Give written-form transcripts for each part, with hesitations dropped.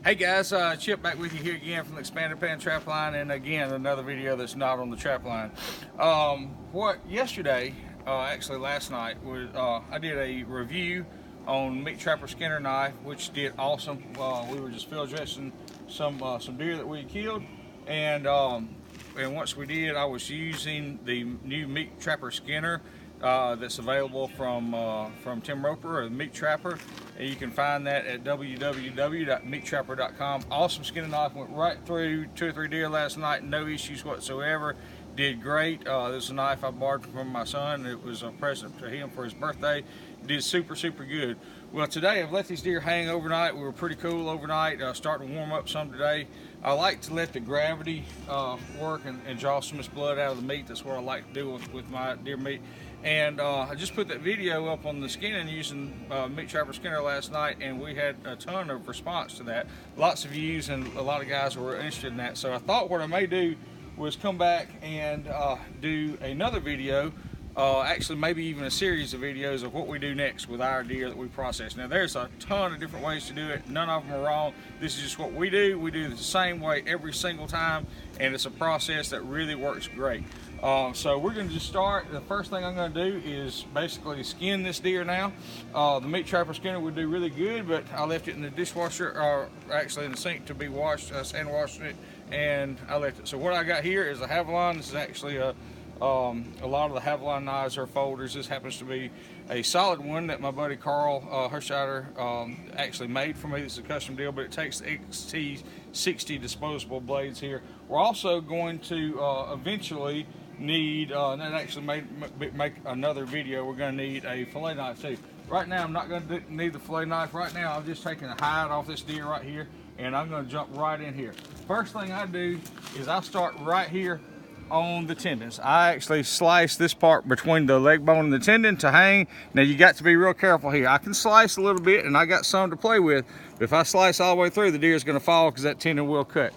Hey guys, Chip back with you here again from the Expanded Pan Trap Line, and again another video that's not on the trap line. Actually last night, was I did a review on Meat Trapper Skinner knife, which did awesome. We were just field dressing some deer that we had killed, and once we did, I was using the new Meat Trapper Skinner that's available from Tim Roper or the Meat Trapper. And you can find that at www.meattrapper.com. Awesome skinner knife, went right through 2 or 3 deer last night, no issues whatsoever. Did great. This is a knife I borrowed from my son. It was a present to him for his birthday. Did super good. Well, today I've let these deer hang overnight. We were pretty cool overnight, starting to warm up some today. I like to let the gravity work and draw some of this blood out of the meat. That's what I like to do with my deer meat. And I just put that video up on the skinning using Meat Trapper Skinner last night, and we had a ton of response to that. Lots of views, and a lot of guys were interested in that. So I thought what I may do was come back and do another video, actually maybe even a series of videos of what we do next with our deer that we process. Now there's a ton of different ways to do it. None of them are wrong. This is just what we do. We do it the same way every single time, and it's a process that really works great. So we're going to just start. The first thing I'm going to do is basically skin this deer now. The Meat Trapper Skinner would do really good, but I left it in the dishwasher, or actually in the sink to be washed, sand washed it, and I left it. So what I got here is a Havalon. This is actually a lot of the Havalon knives are folders. This happens to be a solid one that my buddy Carl Hirscheider actually made for me. This is a custom deal, but it takes the XT60 disposable blades here. We're also going to eventually need, and that actually make another video, we're going to need a fillet knife too. Right now I'm not going to need the fillet knife. Right now I'm just taking the hide off this deer right here, and I'm going to jump right in here. First thing I do is I start right here on the tendons. I actually slice this part between the leg bone and the tendon to hang. Now you got to be real careful here. I can slice a little bit, and I got some to play with, but if I slice all the way through, the deer is going to fall because that tendon will cut.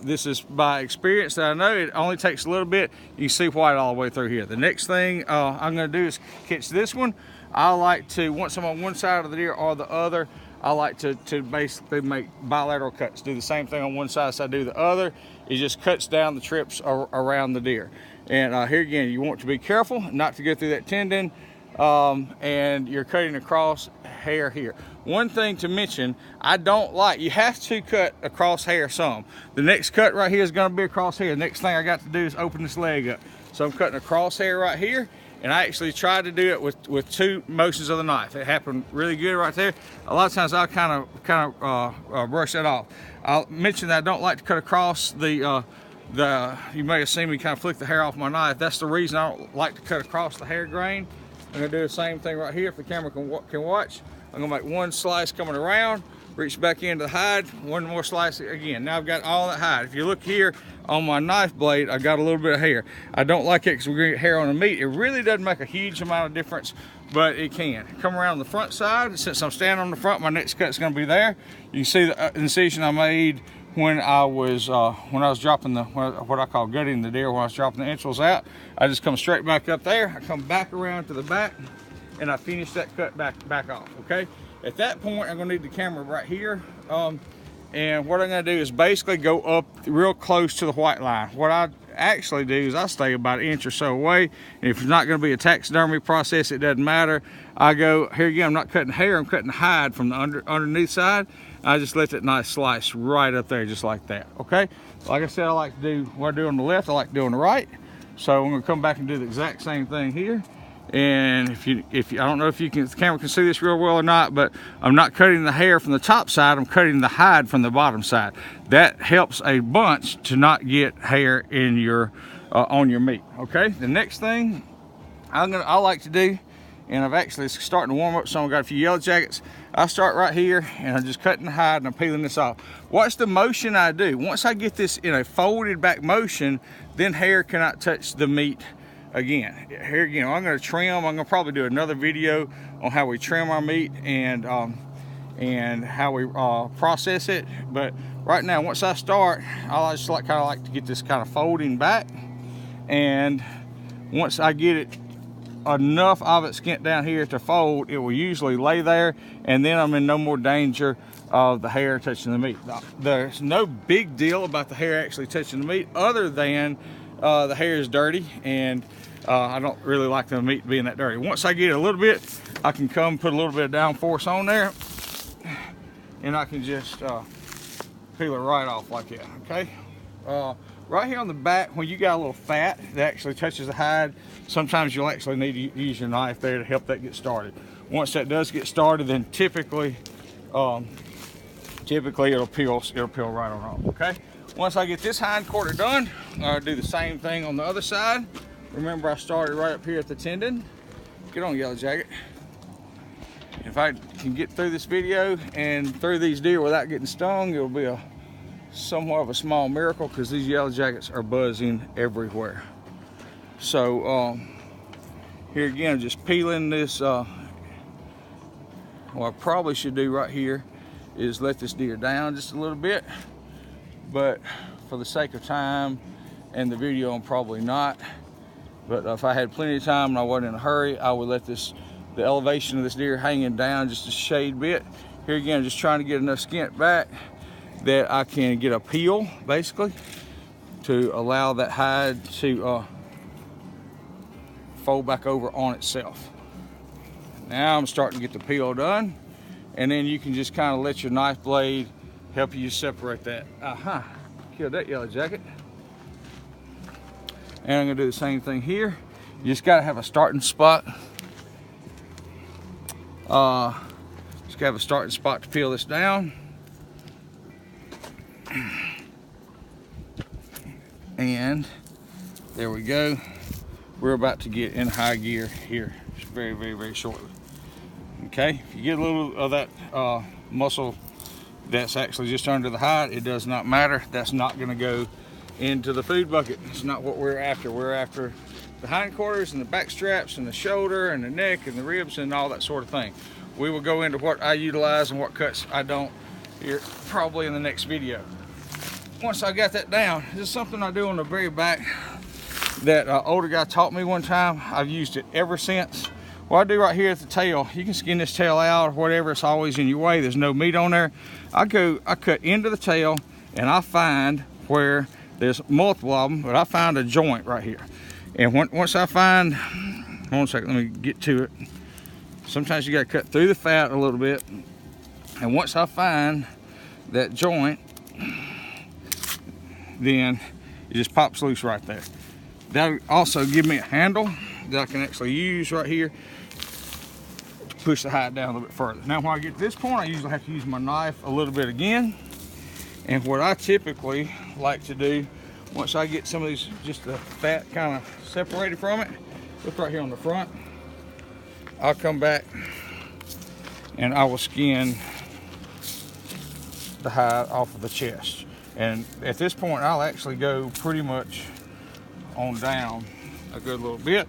This is by experience that I know. It only takes a little bit. You can see white all the way through here. The next thing I'm going to do is catch this one. I like to, once I'm on one side of the deer or the other, I like to basically make bilateral cuts. Do the same thing on one side as I do the other. It just cuts down the trips around the deer. And here again, you want to be careful not to go through that tendon, and you're cutting across hair here. One thing to mention, I don't like, you have to cut across hair some. The next cut right here is going to be across hair. The next thing I got to do is open this leg up. So I'm cutting across hair right here, and I actually tried to do it with 2 motions of the knife. It happened really good right there. A lot of times I'll kind of brush that off. I'll mention that I don't like to cut across you may have seen me kind of flick the hair off my knife. That's the reason I don't like to cut across the hair grain. I'm going to do the same thing right here if the camera can watch. I'm going to make one slice coming around, reach back into the hide, one more slice again. Now I've got all that hide. If you look here on my knife blade, I got a little bit of hair. I don't like it because we're going to get hair on the meat. It really doesn't make a huge amount of difference, but it can. Come around the front side. Since I'm standing on the front, my next cut's going to be there. You can see the incision I made when I was dropping what I call gutting the deer, when I was dropping the entrails out. I just come straight back up there. I come back around to the back, and I finish that cut back off. Okay. At that point, I'm going to need the camera right here. And what I'm going to do is basically go up real close to the white line. What I actually do is I stay about 1 inch or so away. And if it's not going to be a taxidermy process, it doesn't matter. I go, here again, I'm not cutting hair, I'm cutting hide from the underneath side. I just let that knife slice right up there, just like that, okay? Like I said, I like to do what I do on the left, I like to do on the right. So I'm going to come back and do the exact same thing here. And if I don't know if the camera can see this real well or not, but I'm not cutting the hair from the top side, I'm cutting the hide from the bottom side. That helps a bunch to not get hair in your on your meat. Okay, the next thing I like to do, and I've actually starting to warm up some. I've got a few yellow jackets. I start right here, and I'm just cutting the hide and I'm peeling this off. Watch the motion I do. Once I get this in a folded back motion, then hair cannot touch the meat again. Here again, I'm going to trim. I'm going to probably do another video on how we trim our meat and how we process it. But right now, once I start, I just kind of like to get this kind of folding back, and once I get it enough of it skint down here to fold, it will usually lay there, and then I'm in no more danger of the hair touching the meat. Now, there's no big deal about the hair actually touching the meat, other than the hair is dirty, and I don't really like the meat being that dirty. Once I get it a little bit, I can come put a little bit of downforce on there, and I can just peel it right off like that, okay? Right here on the back, when you got a little fat that actually touches the hide, sometimes you'll actually need to use your knife there to help that get started. Once that does get started, then typically it'll peel right on off, okay? Once I get this hind quarter done, I'll do the same thing on the other side. Remember, I started right up here at the tendon. Get on, Yellow Jacket. If I can get through this video and through these deer without getting stung, it'll be somewhat of a small miracle, because these Yellow Jackets are buzzing everywhere. So here again, just peeling this. What I probably should do right here is let this deer down just a little bit, but for the sake of time and the video, I'm probably not. But if I had plenty of time and I wasn't in a hurry, I would let the elevation of this deer hanging down just a shade bit. Here again, I'm just trying to get enough skin back that I can get a peel, basically, to allow that hide to fold back over on itself. Now I'm starting to get the peel done, and then you can just kind of let your knife blade help you separate that. Killed that Yellow Jacket. And I'm gonna do the same thing here. You just gotta have a starting spot. Just gotta have a starting spot to peel this down. And there we go. We're about to get in high gear here very, very, very shortly. Okay, if you get a little of that muscle that's actually just under the hide, it does not matter. That's not going to go into the food bucket. It's not what we're after. We're after the hindquarters and the back straps and the shoulder and the neck and the ribs and all that sort of thing. We will go into what I utilize and what cuts I don't here probably in the next video. Once I got that down, this is something I do on the very back that older guy taught me one time. I've used it ever since. What I do right here at the tail, you can skin this tail out or whatever, it's always in your way, there's no meat on there. I cut into the tail, and I find where there's multiple of them, but I find a joint right here. And once I find, hold on a second, let me get to it. Sometimes you gotta cut through the fat a little bit, and once I find that joint, then it just pops loose right there. That'll also give me a handle that I can actually use right here to push the hide down a little bit further. Now when I get to this point, I usually have to use my knife a little bit again. And what I typically like to do, once I get some of these, just the fat kind of separated from it, look right here on the front, I'll come back and I will skin the hide off of the chest. And at this point, I'll actually go pretty much on down a good little bit,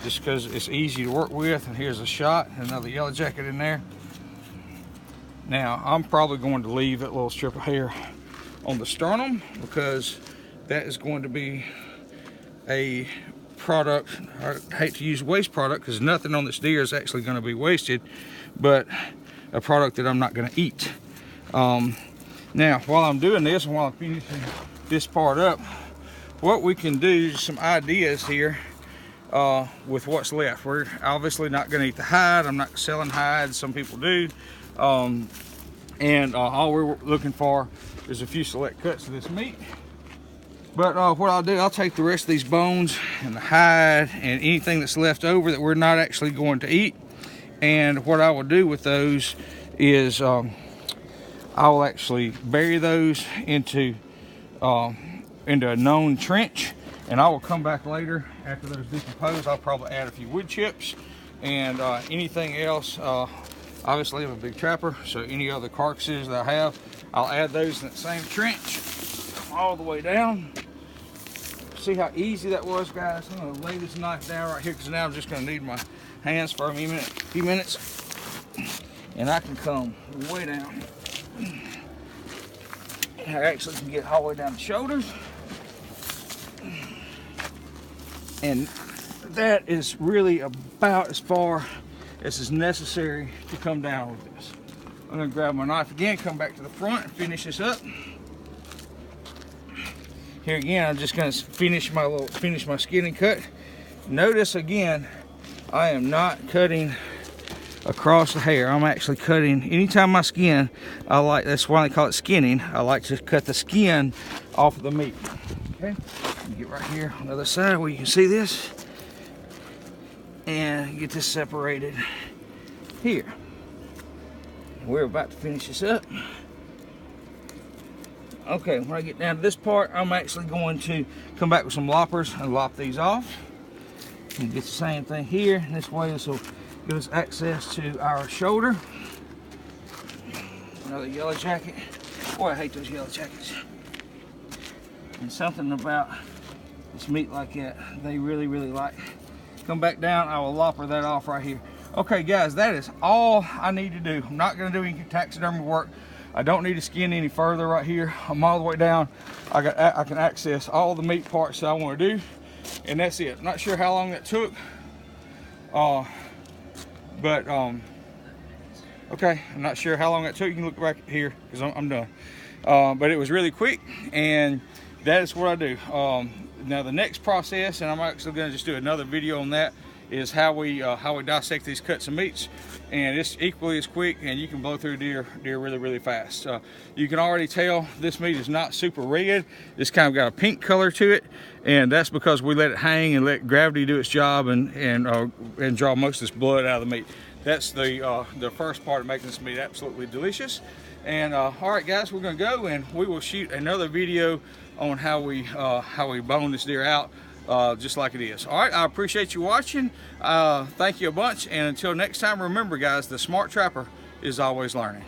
just because it's easy to work with. And here's a shot, another Yellow Jacket in there. Now, I'm probably going to leave that little strip of hair on the sternum, because that is going to be a product, I hate to use waste product, because nothing on this deer is actually going to be wasted, but a product that I'm not going to eat. Now, while I'm doing this, and while I'm finishing this part up, what we can do, some ideas here with what's left. We're obviously not going to eat the hide. I'm not selling hides. Some people do. And all we're looking for is a few select cuts of this meat. But what I'll do, I'll take the rest of these bones and the hide and anything that's left over that we're not actually going to eat. And what I will do with those is I will actually bury those into a known trench, and I will come back later after those decompose. I'll probably add a few wood chips and anything else. Obviously I'm a big trapper, so any other carcasses that I have, I'll add those in that same trench all the way down. See how easy that was, guys? I'm gonna lay this knife down right here, because now I'm just gonna need my hands for a few minutes, and I can come way down. I actually can get all the way down the shoulders, and that is really about as far as is necessary to come down with this. I'm gonna grab my knife again, come back to the front and finish this up. Here again, I'm just gonna finish my skinning cut. Notice again, I am not cutting across the hair. I'm actually cutting, anytime I skin, that's why they call it skinning. I like to cut the skin off of the meat. Okay, get right here on the other side where you can see this, and get this separated here. We're about to finish this up. Okay, when I get down to this part, I'm actually going to come back with some loppers and lop these off. And get the same thing here. This way, this will give us access to our shoulder. Another yellow jacket. Boy, I hate those yellow jackets. And something about this meat like that, they really, really like. Come back down, I will lopper that off right here. Okay, guys, that is all I need to do. I'm not going to do any taxidermy work. I don't need to skin any further right here. I'm all the way down. I can access all the meat parts that I want to do, and that's it. I'm not sure how long that took, but okay, I'm not sure how long that took. You can look back here because I'm done. But it was really quick, and that is what I do. Now the next process, and I'm actually going to just do another video on that, is how we dissect these cuts of meats, and it's equally as quick, and you can blow through deer really, really fast. You can already tell this meat is not super red. It's kind of got a pink color to it, and that's because we let it hang and let gravity do its job and draw most of this blood out of the meat. That's the first part of making this meat absolutely delicious. And all right, guys, we're going to go and we will shoot another video on how we bone this deer out. Just like it is. All right, I appreciate you watching. Thank you a bunch, and until next time, remember guys, the smart trapper is always learning.